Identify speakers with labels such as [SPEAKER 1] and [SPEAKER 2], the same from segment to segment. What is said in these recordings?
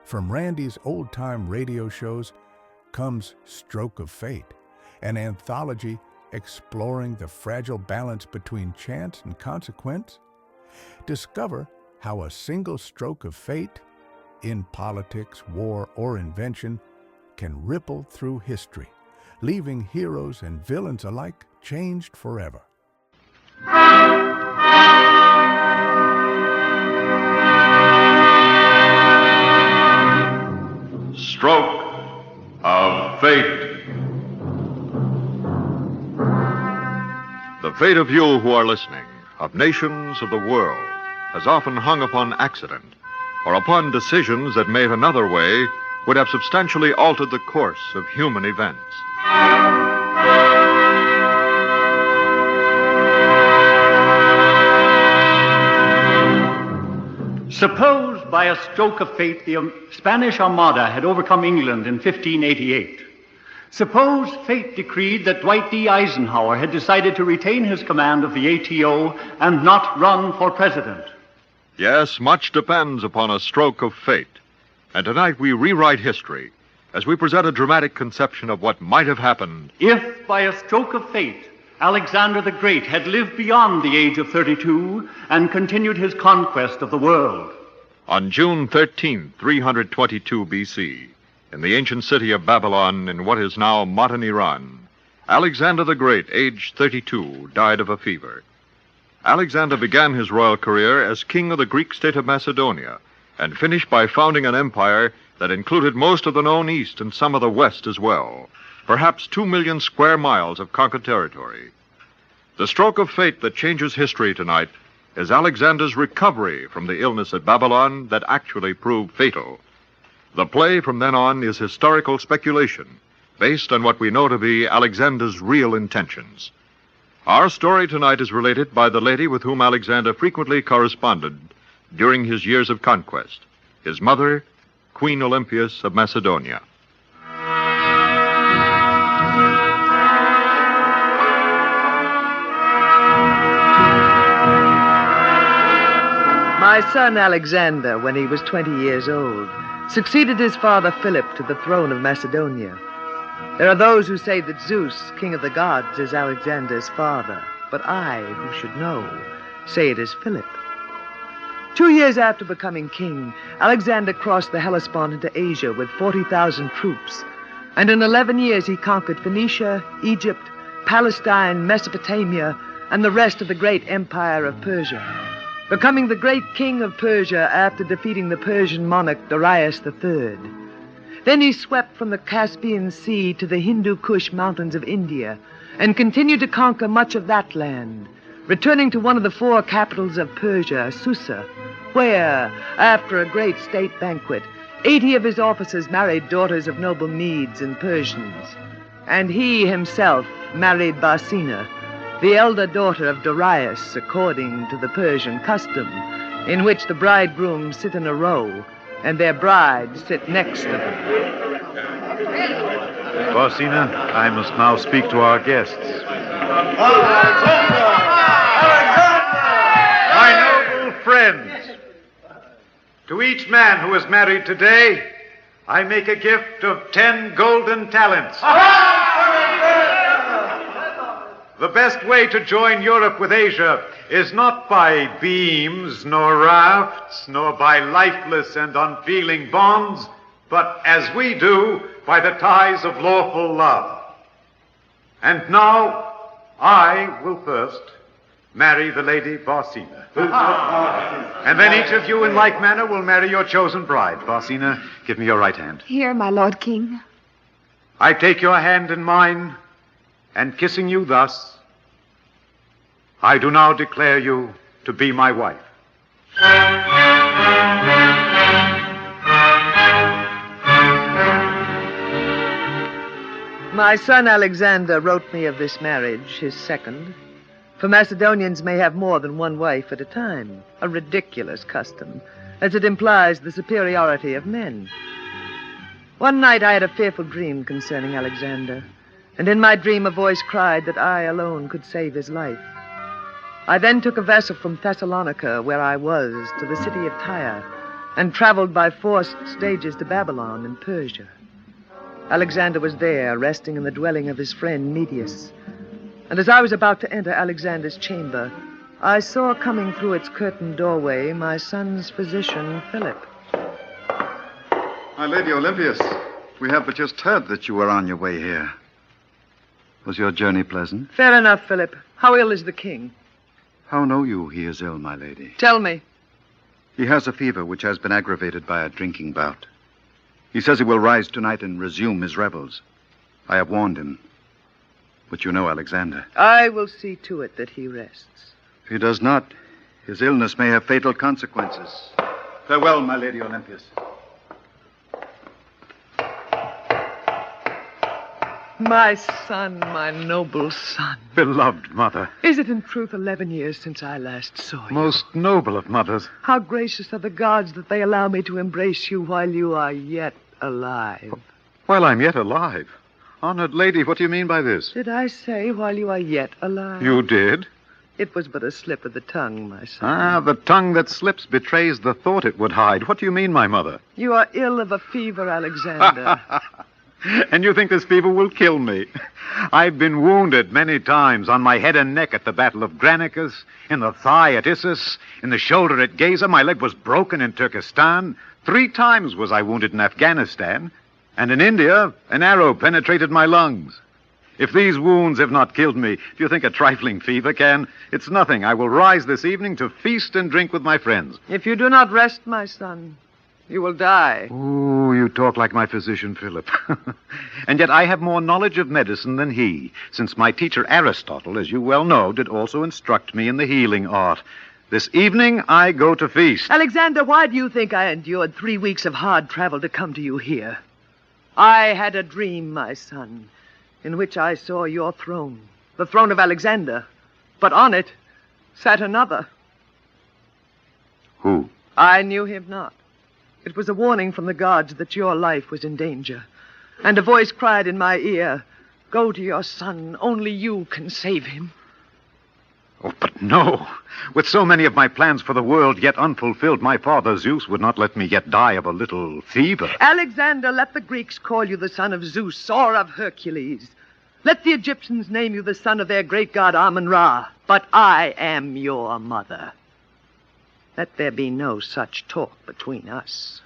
[SPEAKER 1] From Randy's old-time radio shows comes Stroke of Fate, an anthology exploring the fragile balance between chance and consequence. Discover how a single stroke of fate, in politics, war, or invention, can ripple through history, leaving heroes and villains alike changed forever.
[SPEAKER 2] Stroke of Fate. The fate of you who are listening, of nations of the world, has often hung upon accident or upon decisions that made another way would have substantially altered the course of human events.
[SPEAKER 3] Suppose by a stroke of fate the Spanish Armada had overcome England in 1588. Suppose fate decreed that Dwight D. Eisenhower had decided to retain his command of the ATO and not run for president.
[SPEAKER 2] Yes, much depends upon a stroke of fate. And tonight we rewrite history as we present a dramatic conception of what might have happened
[SPEAKER 3] If by a stroke of fate Alexander the Great had lived beyond the age of 32 and continued his conquest of the world.
[SPEAKER 2] on June 13, 322 B.C., in the ancient city of Babylon in what is now modern Iran. Alexander the Great, aged 32, died of a fever. Alexander began his royal career as king of the Greek state of Macedonia and finished by founding an empire that included most of the known East and some of the West as well, perhaps 2 million square miles of conquered territory. The stroke of fate that changes history tonight is Alexander's recovery from the illness at Babylon that actually proved fatal. The play from then on is historical speculation based on what we know to be Alexander's real intentions. Our story tonight is related by the lady with whom Alexander frequently corresponded during his years of conquest, his mother, Queen Olympias of Macedonia.
[SPEAKER 4] My son Alexander, when he was 20 years old, succeeded his father Philip to the throne of Macedonia. There are those who say that Zeus, king of the gods, is Alexander's father, but I, who should know, say it is Philip. 2 years after becoming king, Alexander crossed the Hellespont into Asia with 40,000 troops, and in 11 years he conquered Phoenicia, Egypt, Palestine, Mesopotamia, and the rest of the great empire of Persia, becoming the great king of Persia after defeating the Persian monarch Darius III. Then he swept from the Caspian Sea to the Hindu Kush mountains of India and continued to conquer much of that land, returning to one of the 4 capitals of Persia, Susa, where, after a great state banquet, 80 of his officers married daughters of noble Medes and Persians, and he himself married Barsina, the elder daughter of Darius, according to the Persian custom, in which the bridegrooms sit in a row and their brides sit next to them.
[SPEAKER 5] Barsina, I must now speak to our guests. My noble friends, to each man who is married today, I make a gift of 10 golden talents. The best way to join Europe with Asia is not by beams, nor rafts, nor by lifeless and unfeeling bonds, but as we do, by the ties of lawful love. And now, I will first marry the lady Barsina. And then each of you in like manner will marry your chosen bride. Barsina, give me your right hand.
[SPEAKER 6] Here, my lord king.
[SPEAKER 5] I take your hand in mine, and kissing you thus, I do now declare you to be my wife.
[SPEAKER 4] My son Alexander wrote me of this marriage, his second, for Macedonians may have more than one wife at a time, a ridiculous custom, as it implies the superiority of men. One night I had a fearful dream concerning Alexander, and in my dream a voice cried that I alone could save his life. I then took a vessel from Thessalonica, where I was, to the city of Tyre, and traveled by forced stages to Babylon and Persia. Alexander was there, resting in the dwelling of his friend Medius. And as I was about to enter Alexander's chamber, I saw coming through its curtained doorway my son's physician, Philip.
[SPEAKER 6] My Lady Olympias, we have but just heard that you were on your way here. Was your journey pleasant?
[SPEAKER 4] Fair enough, Philip. How ill is the king?
[SPEAKER 6] How know you he is ill, my lady?
[SPEAKER 4] Tell me.
[SPEAKER 6] He has a fever which has been aggravated by a drinking bout. He says he will rise tonight and resume his revels. I have warned him. But you know Alexander.
[SPEAKER 4] I will see to it that he rests.
[SPEAKER 6] If he does not, his illness may have fatal consequences. Farewell, my Lady Olympias.
[SPEAKER 4] My son, my noble son.
[SPEAKER 5] Beloved mother.
[SPEAKER 4] Is it in truth 11 years since I last saw you?
[SPEAKER 5] Most noble of mothers.
[SPEAKER 4] How gracious are the gods that they allow me to embrace you while you are yet alive.
[SPEAKER 5] While I'm yet alive. Honored lady, what do you mean by this?
[SPEAKER 4] Did I say while you are yet alive?
[SPEAKER 5] You did?
[SPEAKER 4] It was but a slip of the tongue, my son.
[SPEAKER 5] Ah, the tongue that slips betrays the thought it would hide. What do you mean, my mother?
[SPEAKER 4] You are ill of a fever, Alexander.
[SPEAKER 5] And you think this fever will kill me? I've been wounded many times on my head and neck at the Battle of Granicus, in the thigh at Issus, in the shoulder at Gaza. My leg was broken in Turkestan. 3 times was I wounded in Afghanistan. And in India, an arrow penetrated my lungs. If these wounds have not killed me, do you think a trifling fever can? It's nothing. I will rise this evening to feast and drink with my friends.
[SPEAKER 4] If you do not rest, my son, you will die.
[SPEAKER 5] Oh, you talk like my physician, Philip. And yet I have more knowledge of medicine than he, since my teacher Aristotle, as you well know, did also instruct me in the healing art. This evening I go to feast.
[SPEAKER 4] Alexander, why do you think I endured 3 weeks of hard travel to come to you here? I had a dream, my son, in which I saw your throne, the throne of Alexander, but on it sat another.
[SPEAKER 5] Who?
[SPEAKER 4] I knew him not. It was a warning from the gods that your life was in danger. And a voice cried in my ear, "Go to your son. Only you can save him."
[SPEAKER 5] Oh, but no. With so many of my plans for the world yet unfulfilled, my father Zeus would not let me yet die of a little fever.
[SPEAKER 4] Alexander, let the Greeks call you the son of Zeus or of Hercules. Let the Egyptians name you the son of their great god Amun-Ra. But I am your mother. Let there be no such talk between us.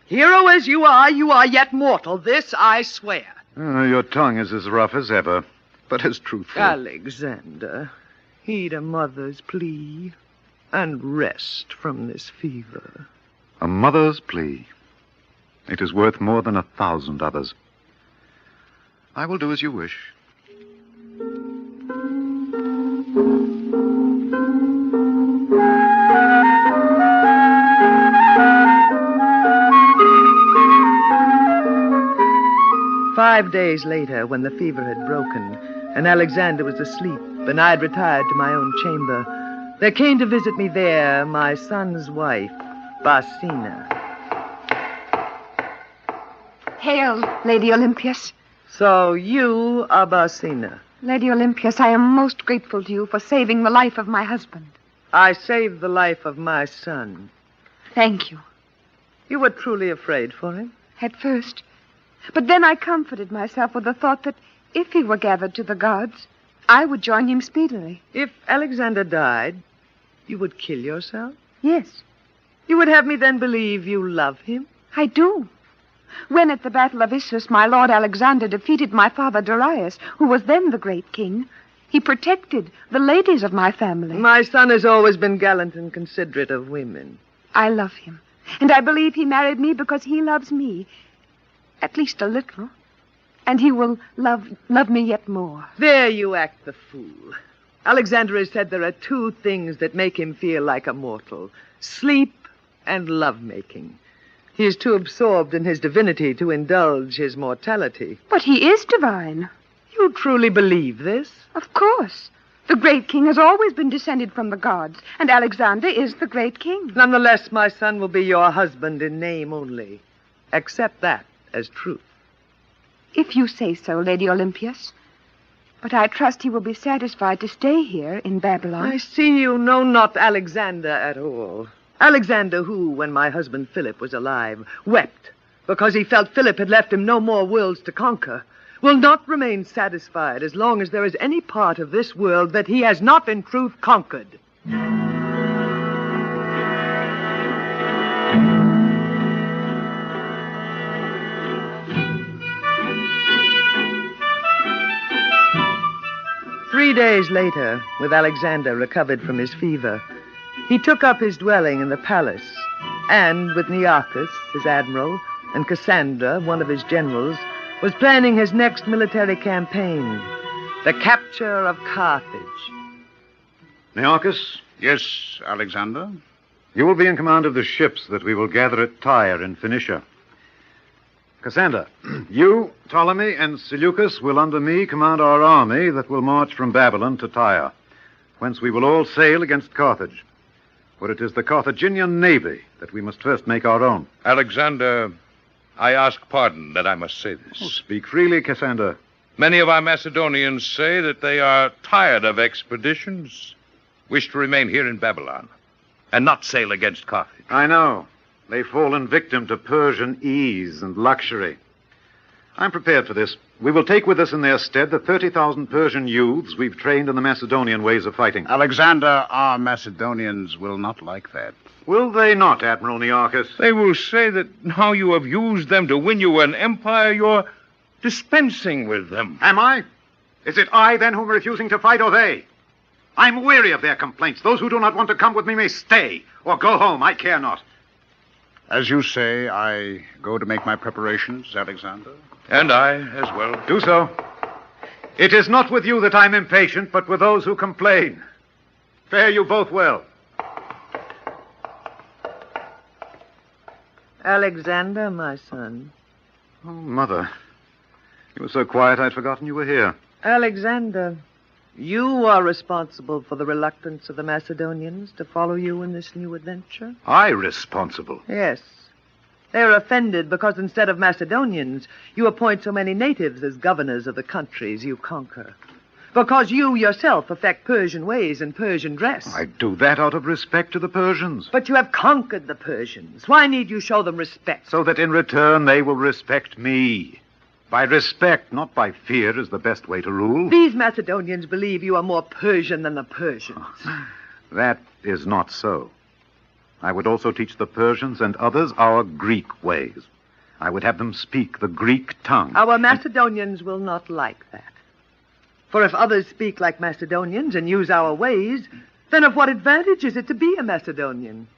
[SPEAKER 4] Hero as you are yet mortal. This I swear.
[SPEAKER 5] Your tongue is as rough as ever, but as truthful.
[SPEAKER 4] Alexander, heed a mother's plea and rest from this fever.
[SPEAKER 5] A mother's plea. It is worth more than 1,000 others. I will do as you wish.
[SPEAKER 4] Five days later, when the fever had broken and Alexander was asleep and I had retired to my own chamber, there came to visit me there my son's wife, Basina.
[SPEAKER 7] Hail, Lady Olympias.
[SPEAKER 4] So you are Basina.
[SPEAKER 7] Lady Olympias, I am most grateful to you for saving the life of my husband.
[SPEAKER 4] I saved the life of my son.
[SPEAKER 7] Thank you.
[SPEAKER 4] You were truly afraid for him?
[SPEAKER 7] At first. But then I comforted myself with the thought that if he were gathered to the gods, I would join him speedily.
[SPEAKER 4] If Alexander died, you would kill yourself?
[SPEAKER 7] Yes.
[SPEAKER 4] You would have me then believe you love him?
[SPEAKER 7] I do. When at the Battle of Issus, my lord Alexander defeated my father Darius, who was then the great king, he protected the ladies of my family.
[SPEAKER 4] My son has always been gallant and considerate of women.
[SPEAKER 7] I love him, and I believe he married me because he loves me, at least a little, and he will love me yet more.
[SPEAKER 4] There you act the fool. Alexander has said there are 2 things that make him feel like a mortal: sleep and lovemaking. He is too absorbed in his divinity to indulge his mortality.
[SPEAKER 7] But he is divine.
[SPEAKER 4] You truly believe this?
[SPEAKER 7] Of course. The great king has always been descended from the gods, and Alexander is the great king.
[SPEAKER 4] Nonetheless, my son will be your husband in name only. Accept that as truth.
[SPEAKER 7] If you say so, Lady Olympias. But I trust he will be satisfied to stay here in Babylon.
[SPEAKER 4] I see you know not Alexander at all. Alexander, who, when my husband Philip was alive, wept because he felt Philip had left him no more worlds to conquer, will not remain satisfied as long as there is any part of this world that he has not in truth conquered. 3 days later, with Alexander recovered from his fever, he took up his dwelling in the palace, and with Nearchus, his admiral, and Cassandra, one of his generals, was planning his next military campaign, the capture of Carthage.
[SPEAKER 5] Nearchus,
[SPEAKER 8] Yes, Alexander?
[SPEAKER 5] you will be in command of the ships that we will gather at Tyre in Phoenicia. Cassandra, you, Ptolemy, and Seleucus will under me command our army that will march from Babylon to Tyre, whence we will all sail against Carthage. For it is the Carthaginian navy that we must first make our own.
[SPEAKER 8] Alexander, I ask pardon that I must say this.
[SPEAKER 5] Speak freely, Cassandra.
[SPEAKER 8] Many of our Macedonians say that they are tired of expeditions, wish to remain here in Babylon, and not sail against Carthage.
[SPEAKER 5] I know. They've fallen victim to Persian ease and luxury. I'm prepared for this. We will take with us in their stead the 30,000 Persian youths we've trained in the Macedonian ways of fighting.
[SPEAKER 8] Alexander, our Macedonians will not like that.
[SPEAKER 5] Will they not, Admiral Nearchus?
[SPEAKER 8] They will say that now you have used them to win you an empire, you're dispensing with them.
[SPEAKER 5] Am I? Is it I, then, who am refusing to fight, or they? I'm weary of their complaints. Those who do not want to come with me may stay, or go home. I care not.
[SPEAKER 8] As you say, I go to make my preparations, Alexander. And I as well.
[SPEAKER 5] Do so. It is not with you that I'm impatient, but with those who complain. Fare you both well.
[SPEAKER 4] Alexander, my son.
[SPEAKER 5] Oh, Mother. You were so quiet I'd forgotten you were here.
[SPEAKER 4] Alexander, you are responsible for the reluctance of the Macedonians to follow you in this new adventure.
[SPEAKER 5] I responsible?
[SPEAKER 4] Yes. They are offended because instead of Macedonians, you appoint so many natives as governors of the countries you conquer. Because you yourself affect Persian ways and Persian dress.
[SPEAKER 5] I do that out of respect to the Persians.
[SPEAKER 4] But you have conquered the Persians. Why need you show them respect?
[SPEAKER 5] So that in return they will respect me. By respect, not by fear, is the best way to rule.
[SPEAKER 4] These Macedonians believe you are more Persian than the Persians.
[SPEAKER 5] That is not so. I would also teach the Persians and others our Greek ways. I would have them speak the Greek tongue.
[SPEAKER 4] Our Macedonians will not like that. For if others speak like Macedonians and use our ways, then of what advantage is it to be a Macedonian?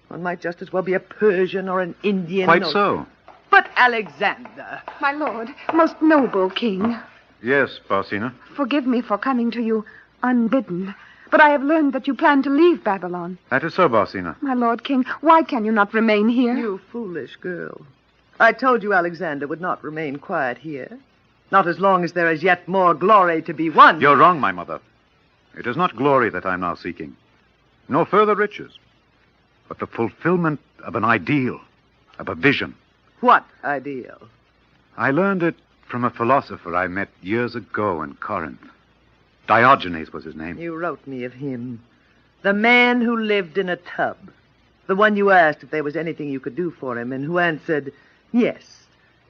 [SPEAKER 4] One might just as well be a Persian or an Indian.
[SPEAKER 5] Quite so.
[SPEAKER 4] But Alexander.
[SPEAKER 7] My lord, most noble king,
[SPEAKER 5] Yes, Barsina.
[SPEAKER 7] forgive me for coming to you unbidden, but I have learned that you plan to leave Babylon.
[SPEAKER 5] That is so, Barsina.
[SPEAKER 7] My lord king, why can you not remain here?
[SPEAKER 4] You foolish girl. I told you Alexander would not remain quiet here. Not as long as there is yet more glory to be won.
[SPEAKER 5] You're wrong, my mother. It is not glory that I'm now seeking, nor further riches, but the fulfillment of an ideal, of a vision.
[SPEAKER 4] What ideal?
[SPEAKER 5] I learned it from a philosopher I met years ago in Corinth. Diogenes was his name.
[SPEAKER 4] You wrote me of him. The man who lived in a tub. The one you asked if there was anything you could do for him, and who answered, yes,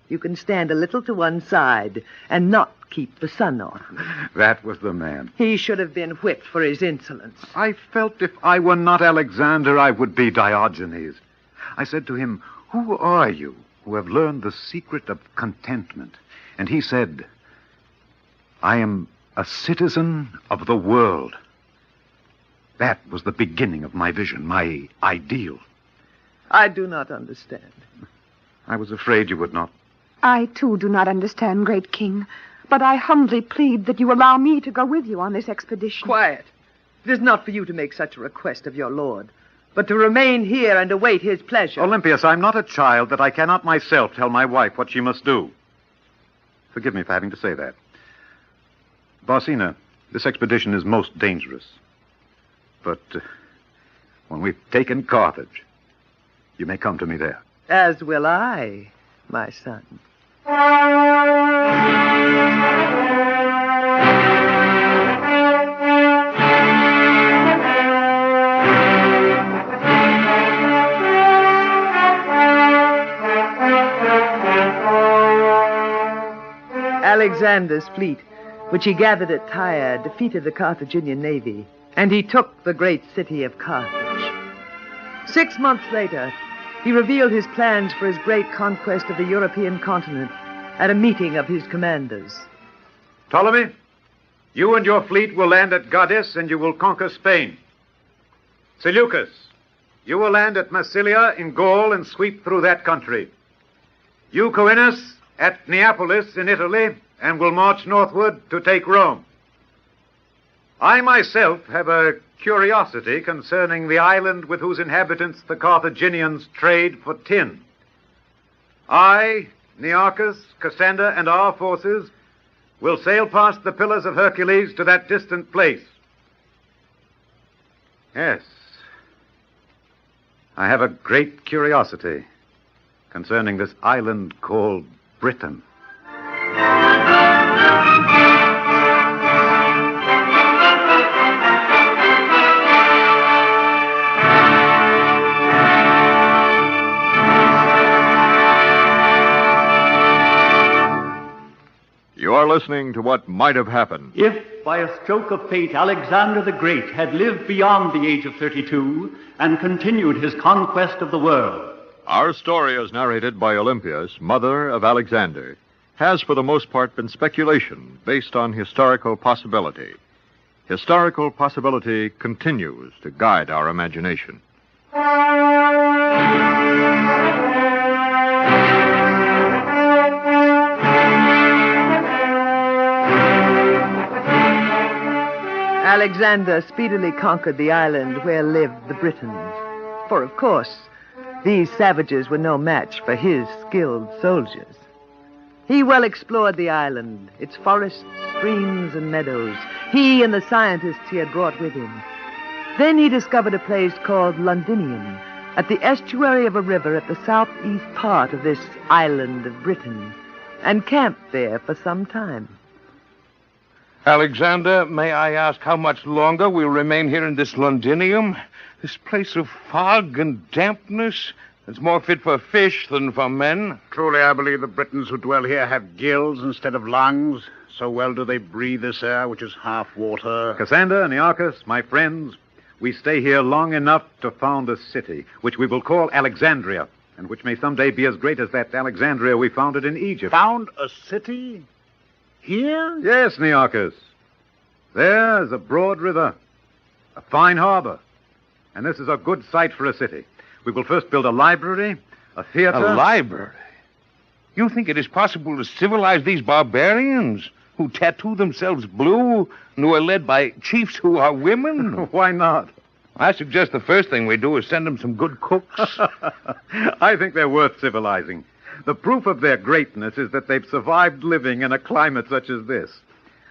[SPEAKER 4] you can stand a little to one side and not keep the sun off you.
[SPEAKER 5] That was the man.
[SPEAKER 4] He should have been whipped for his insolence.
[SPEAKER 5] I felt if I were not Alexander, I would be Diogenes. I said to him, who are you who have learned the secret of contentment? And he said, I am a citizen of the world. That was the beginning of my vision, my ideal.
[SPEAKER 4] I do not understand.
[SPEAKER 5] I was afraid you would not.
[SPEAKER 7] I, too, do not understand, great king, but I humbly plead that you allow me to go with you on this expedition.
[SPEAKER 4] Quiet. It is not for you to make such a request of your lord, but to remain here and await his pleasure.
[SPEAKER 5] Olympias, I'm not a child that I cannot myself tell my wife what she must do. Forgive me for having to say that. Barsina, this expedition is most dangerous. But when we've taken Carthage, you may come to me there.
[SPEAKER 4] As will I, my son. Alexander's fleet, which he gathered at Tyre, defeated the Carthaginian navy, and he took the great city of Carthage. 6 months later, he revealed his plans for his great conquest of the European continent at a meeting of his commanders.
[SPEAKER 5] Ptolemy, you and your fleet will land at Gades and you will conquer Spain. Seleucus, you will land at Massilia in Gaul and sweep through that country. You, Coenus, at Neapolis in Italy and will march northward to take Rome. I myself have a curiosity concerning the island with whose inhabitants the Carthaginians trade for tin. I, Nearchus, Cassander, and our forces will sail past the Pillars of Hercules to that distant place. Yes, I have a great curiosity concerning this island called Britain.
[SPEAKER 2] You are listening to What Might Have Happened.
[SPEAKER 3] If, by a stroke of fate, Alexander the Great had lived beyond the age of 32 and continued his conquest of the world.
[SPEAKER 2] Our story, as narrated by Olympias, mother of Alexander, has for the most part been speculation based on historical possibility. Historical possibility continues to guide our imagination.
[SPEAKER 4] Alexander speedily conquered the island where lived the Britons. For, of course, these savages were no match for his skilled soldiers. He well explored the island, its forests, streams, and meadows, he and the scientists he had brought with him. Then he discovered a place called Londinium, at the estuary of a river at the southeast part of this island of Britain, and camped there for some time.
[SPEAKER 8] Alexander, may I ask how much longer we'll remain here in this Londinium? This place of fog and dampness? It's more fit for fish than for men.
[SPEAKER 9] Truly, I believe the Britons who dwell here have gills instead of lungs. So well do they breathe this air, which is half water.
[SPEAKER 5] Cassander, Nearchus, my friends, we stay here long enough to found a city, which we will call Alexandria, and which may someday be as great as that Alexandria we founded in Egypt.
[SPEAKER 9] Found a city? Here?
[SPEAKER 5] Yes, Nearchus. There's a broad river, a fine harbor, and this is a good site for a city. We will first build a library, a theater...
[SPEAKER 8] A library? You think it is possible to civilize these barbarians who tattoo themselves blue and who are led by chiefs who are women?
[SPEAKER 5] Why not?
[SPEAKER 8] I suggest the first thing we do is send them some good cooks.
[SPEAKER 5] I think they're worth civilizing. The proof of their greatness is that they've survived living in a climate such as this.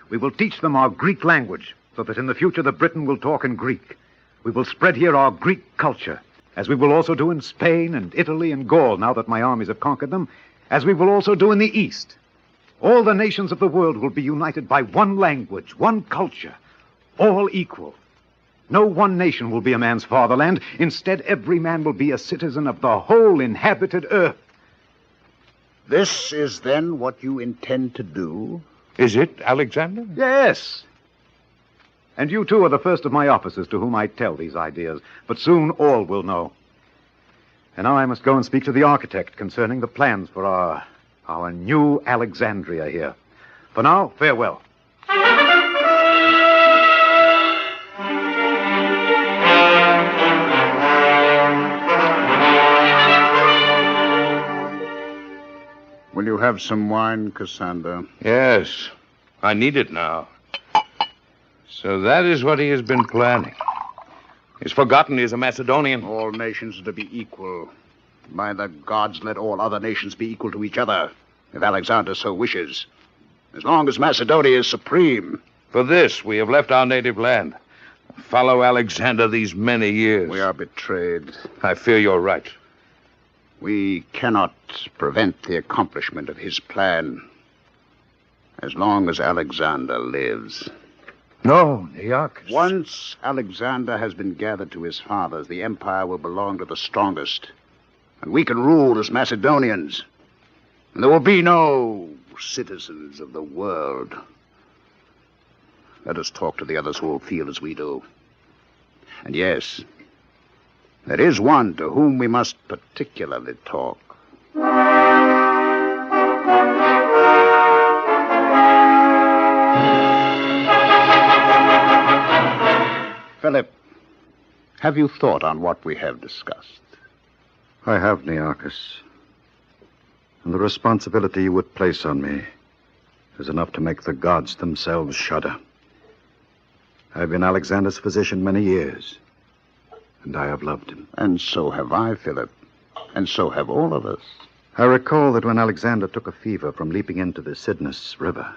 [SPEAKER 5] We will teach them our Greek language, so that in the future the Briton will talk in Greek. We will spread here our Greek culture, as we will also do in Spain and Italy and Gaul, now that my armies have conquered them, as we will also do in the East. All the nations of the world will be united by one language, one culture, all equal. No one nation will be a man's fatherland. Instead, every man will be a citizen of the whole inhabited earth.
[SPEAKER 9] This is then what you intend to do?
[SPEAKER 8] Is it, Alexander?
[SPEAKER 5] Yes. And you, too, are the first of my officers to whom I tell these ideas. But soon all will know. And now I must go and speak to the architect concerning the plans for our new Alexandria here. For now, farewell.
[SPEAKER 9] Will you have some wine, Cassander?
[SPEAKER 8] Yes. I need it now. So that is what he has been planning. He's forgotten he is a Macedonian.
[SPEAKER 9] All nations are to be equal. By the gods, let all other nations be equal to each other, if Alexander so wishes. As long as Macedonia is supreme.
[SPEAKER 8] For this, we have left our native land. Follow Alexander these many years.
[SPEAKER 9] We are betrayed.
[SPEAKER 8] I fear you're right.
[SPEAKER 9] We cannot prevent the accomplishment of his plan as long as Alexander lives.
[SPEAKER 8] No, Nearchus.
[SPEAKER 9] Once Alexander has been gathered to his fathers, the empire will belong to the strongest. And we can rule as Macedonians. And there will be no citizens of the world. Let us talk to the others who will feel as we do. And yes, there is one to whom we must particularly talk. Philip, have you thought on what we have discussed?
[SPEAKER 6] I have, Nearchus. And the responsibility you would place on me is enough to make the gods themselves shudder. I've been Alexander's physician many years, and I have loved him.
[SPEAKER 9] And so have I, Philip. And so have all of us.
[SPEAKER 6] I recall that when Alexander took a fever from leaping into the Cydnus River,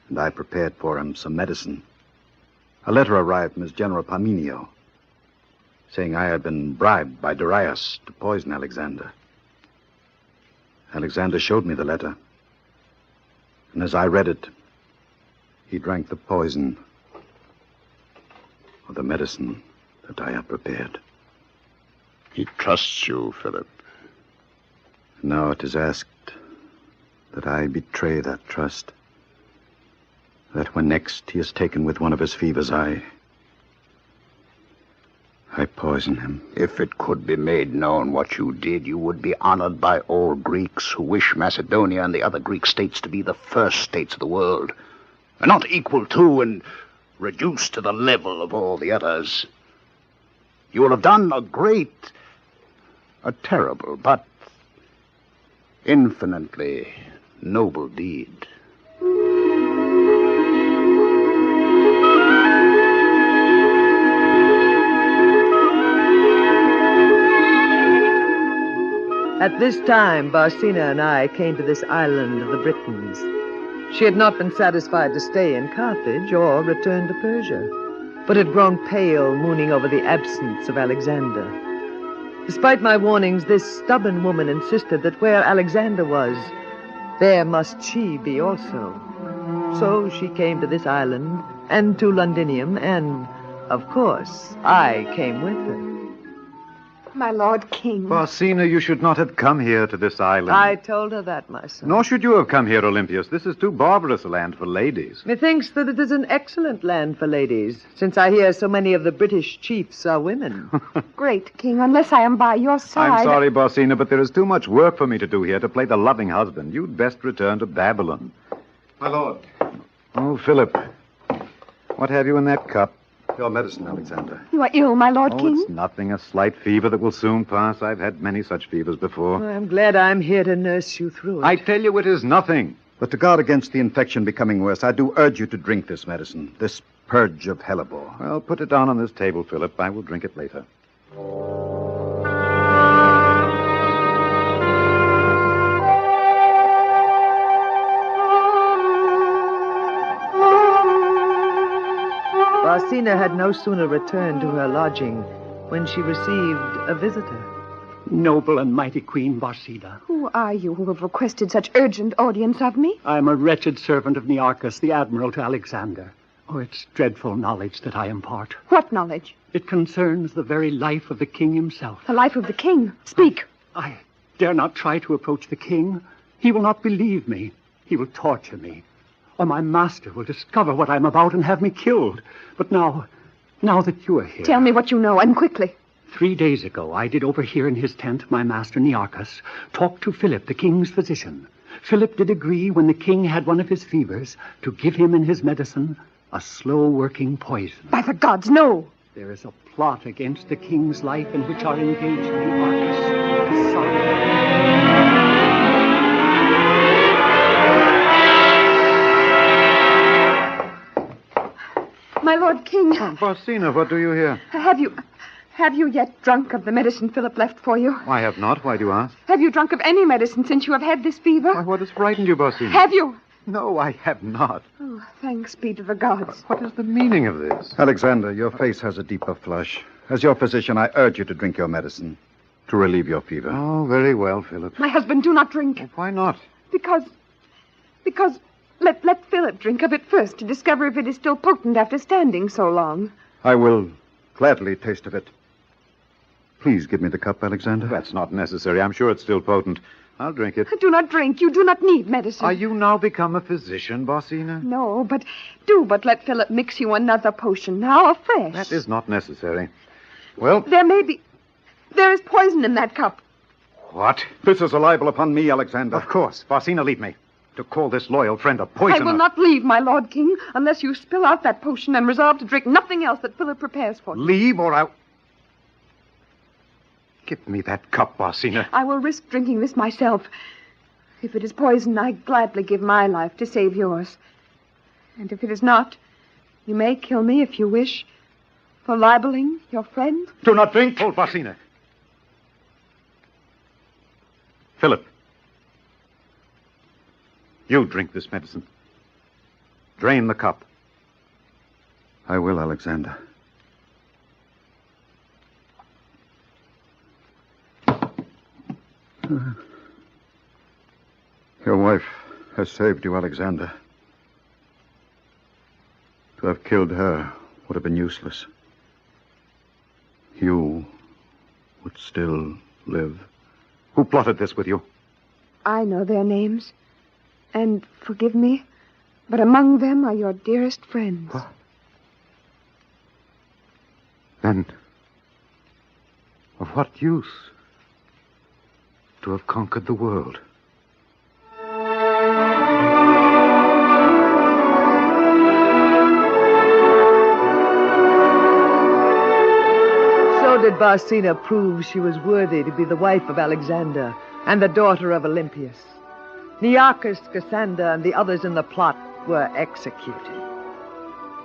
[SPEAKER 6] and I prepared for him some medicine, a letter arrived from his general Parmenio, saying I had been bribed by Darius to poison Alexander. Alexander showed me the letter, and as I read it, he drank the poison of the medicine that I have prepared.
[SPEAKER 9] He trusts you, Philip.
[SPEAKER 6] Now it is asked that I betray that trust. That when next he is taken with one of his fevers, I poison him.
[SPEAKER 9] If it could be made known what you did, you would be honored by all Greeks who wish Macedonia and the other Greek states to be the first states of the world, and not equal to and reduced to the level of all the others. You will have done a great, a terrible, but infinitely noble deed.
[SPEAKER 4] At this time, Barsina and I came to this island of the Britons. She had not been satisfied to stay in Carthage or return to Persia, but had grown pale, mooning over the absence of Alexander. Despite my warnings, this stubborn woman insisted that where Alexander was, there must she be also. So she came to this island and to Londinium, and, of course, I came with her.
[SPEAKER 7] My Lord King.
[SPEAKER 5] Barsina, you should not have come here to this island.
[SPEAKER 4] I told her that, my son.
[SPEAKER 5] Nor should you have come here, Olympius. This is too barbarous a land for ladies.
[SPEAKER 4] Methinks that it is an excellent land for ladies, since I hear so many of the British chiefs are women.
[SPEAKER 7] Great King, unless I am by your side.
[SPEAKER 5] I'm sorry, Barsina, but there is too much work for me to do here to play the loving husband. You'd best return to Babylon.
[SPEAKER 6] My lord.
[SPEAKER 5] Oh, Philip, what have you in that cup?
[SPEAKER 6] Your medicine, Alexander.
[SPEAKER 7] You are ill, my Lord
[SPEAKER 5] Oh,
[SPEAKER 7] King.
[SPEAKER 5] it's nothing, a slight fever that will soon pass. I've had many such fevers before.
[SPEAKER 4] I'm glad I'm here to nurse you through it.
[SPEAKER 5] I tell you, it is nothing.
[SPEAKER 6] But to guard against the infection becoming worse, I do urge you to drink this medicine, this purge of hellebore.
[SPEAKER 5] Well, put it down on this table, Philip. I will drink it later.
[SPEAKER 4] Barsina had no sooner returned to her lodging when she received a visitor.
[SPEAKER 3] Noble and mighty Queen Barsina,
[SPEAKER 7] Who are you who have requested such urgent audience of me?
[SPEAKER 3] I am a wretched servant of Nearchus, the admiral to Alexander. Oh, it's dreadful knowledge that I impart.
[SPEAKER 7] What knowledge?
[SPEAKER 3] It concerns the very life of the king himself.
[SPEAKER 7] The life of the king. Speak.
[SPEAKER 3] I dare not try to approach the king. He will not believe me. He will torture me. Or my master will discover what I'm about and have me killed. But now that you are here...
[SPEAKER 7] Tell me what you know, and quickly.
[SPEAKER 3] 3 days ago, I did overhear in his tent my master Nearchus talk to Philip, the king's physician. Philip did agree when the king had one of his fevers to give him in his medicine a slow-working poison.
[SPEAKER 7] By the gods, no.
[SPEAKER 3] There is a plot against the king's life in which are engaged Nearchus, his son...
[SPEAKER 7] My Lord King,
[SPEAKER 5] Barsina, what do you here?
[SPEAKER 7] have you yet drunk of the medicine Philip left for you?
[SPEAKER 5] I have not. Why do you ask?
[SPEAKER 7] Have you drunk of any medicine since you have had this fever?
[SPEAKER 5] Why, what has frightened you, Barsina?
[SPEAKER 7] Have you?
[SPEAKER 5] No, I have not.
[SPEAKER 7] Oh, thanks be to the gods.
[SPEAKER 5] What is the meaning of this?
[SPEAKER 6] Alexander, your face has a deeper flush. As your physician, I urge you to drink your medicine to relieve your fever.
[SPEAKER 5] Oh, very well, Philip.
[SPEAKER 7] My husband, do not drink.
[SPEAKER 5] Well, why not?
[SPEAKER 7] Because let Philip drink of it first to discover if it is still potent after standing so long.
[SPEAKER 6] I will gladly taste of it. Please give me the cup, Alexander.
[SPEAKER 5] That's not necessary. I'm sure it's still potent.
[SPEAKER 6] I'll drink it.
[SPEAKER 7] Do not drink. You do not need medicine.
[SPEAKER 5] Are you now become a physician, Barsina?
[SPEAKER 7] No, but let Philip mix you another potion now, afresh.
[SPEAKER 5] That is not necessary. Well...
[SPEAKER 7] There is poison in that cup.
[SPEAKER 5] What?
[SPEAKER 6] This is a libel upon me, Alexander.
[SPEAKER 5] Of course. Barsina, leave me. To call this loyal friend a poisoner...
[SPEAKER 7] I will not leave, my Lord King, unless you spill out that potion and resolve to drink nothing else that Philip prepares for you.
[SPEAKER 5] Leave or I'll... Give me that cup, Barsina.
[SPEAKER 7] I will risk drinking this myself. If it is poison, I gladly give my life to save yours. And if it is not, you may kill me if you wish, for libeling your friend.
[SPEAKER 5] Do not drink, old Barsina. Philip, you drink this medicine. Drain the cup.
[SPEAKER 6] I will, Alexander. Your wife has saved you, Alexander. To have killed her would have been useless. You would still live.
[SPEAKER 5] Who plotted this with you?
[SPEAKER 7] I know their names. And forgive me, but among them are your dearest friends.
[SPEAKER 5] What? Then, of what use to have conquered the world?
[SPEAKER 4] So did Barsina prove she was worthy to be the wife of Alexander and the daughter of Olympias. Nearchus, Cassander, and the others in the plot were executed.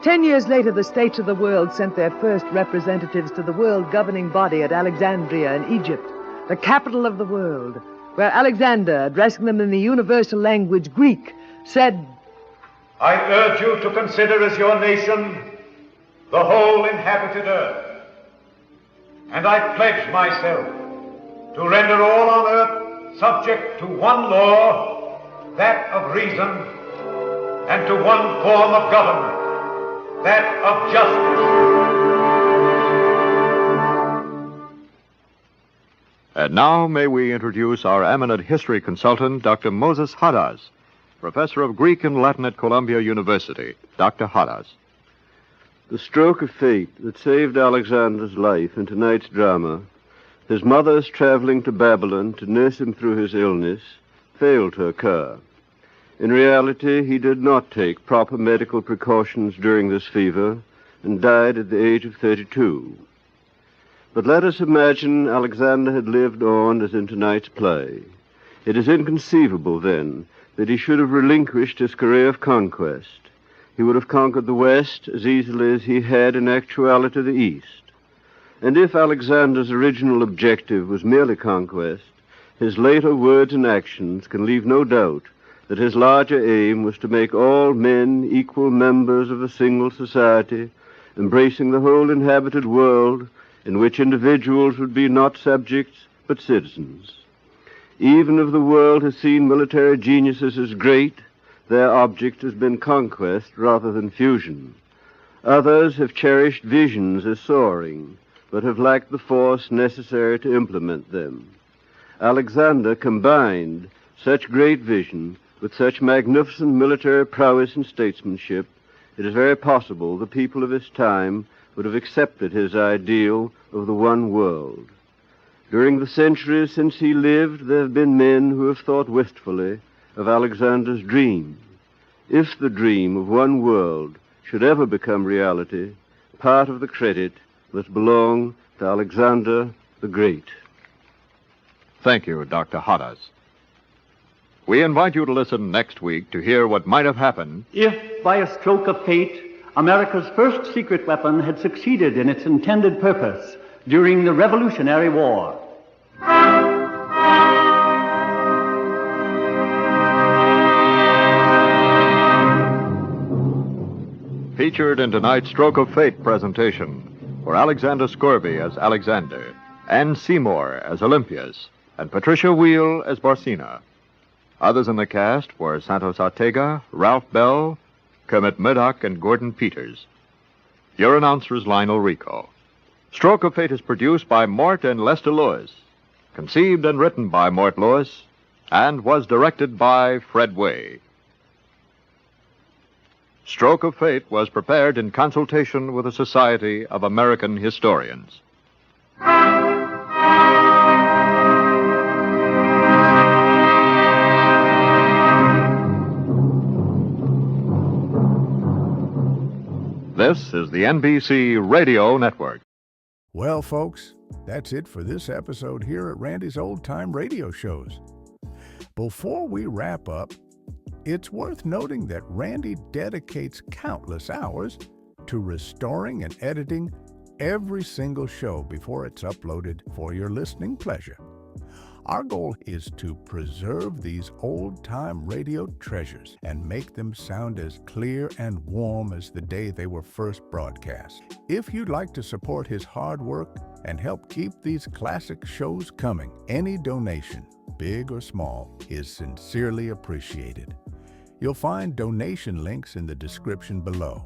[SPEAKER 4] 10 years later, the states of the world sent their first representatives to the world governing body at Alexandria in Egypt, the capital of the world, where Alexander, addressing them in the universal language Greek, said,
[SPEAKER 5] I urge you to consider as your nation the whole inhabited earth. And I pledge myself to render all on earth subject to one law, that of reason, and to one form of government, that of justice.
[SPEAKER 2] And now may we introduce our eminent history consultant, Dr. Moses Hadas, professor of Greek and Latin at Columbia University. Dr. Hadas.
[SPEAKER 10] The stroke of fate that saved Alexander's life in tonight's drama, his mother's traveling to Babylon to nurse him through his illness, failed to occur. In reality, he did not take proper medical precautions during this fever and died at the age of 32. But let us imagine Alexander had lived on as in tonight's play. It is inconceivable, then, that he should have relinquished his career of conquest. He would have conquered the West as easily as he had in actuality the East. And if Alexander's original objective was merely conquest, his later words and actions can leave no doubt that his larger aim was to make all men equal members of a single society, embracing the whole inhabited world, in which individuals would be not subjects, but citizens. Even if the world has seen military geniuses as great, their object has been conquest rather than fusion. Others have cherished visions as soaring, but have lacked the force necessary to implement them. Alexander combined such great vision with such magnificent military prowess and statesmanship, it is very possible the people of his time would have accepted his ideal of the one world. During the centuries since he lived, there have been men who have thought wistfully of Alexander's dream. If the dream of one world should ever become reality, part of the credit must belong to Alexander the Great.
[SPEAKER 2] Thank you, Dr. Hadas. We invite you to listen next week to hear what might have happened
[SPEAKER 3] if, by a stroke of fate, America's first secret weapon had succeeded in its intended purpose during the Revolutionary War.
[SPEAKER 2] Featured in tonight's Stroke of Fate presentation were Alexander Scorby as Alexander, Ann Seymour as Olympias, and Patricia Wheel as Barsina. Others in the cast were Santos Ortega, Ralph Bell, Kermit Murdoch, and Gordon Peters. Your announcer is Lionel Rico. Stroke of Fate is produced by Mort and Lester Lewis. Conceived and written by Mort Lewis and was directed by Fred Way. Stroke of Fate was prepared in consultation with the Society of American Historians. This is the NBC Radio Network.
[SPEAKER 1] Well, folks, that's it for this episode here at Randy's Old Time Radio Shows. Before we wrap up, it's worth noting that Randy dedicates countless hours to restoring and editing every single show before it's uploaded for your listening pleasure. Our goal is to preserve these old-time radio treasures and make them sound as clear and warm as the day they were first broadcast. If you'd like to support his hard work and help keep these classic shows coming, any donation, big or small, is sincerely appreciated. You'll find donation links in the description below.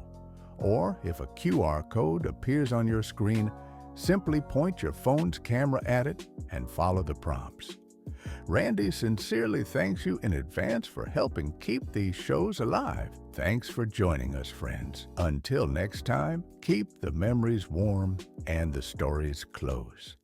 [SPEAKER 1] Or if a QR code appears on your screen, simply point your phone's camera at it and follow the prompts. Randy sincerely thanks you in advance for helping keep these shows alive. Thanks for joining us, friends. Until next time, keep the memories warm and the stories close.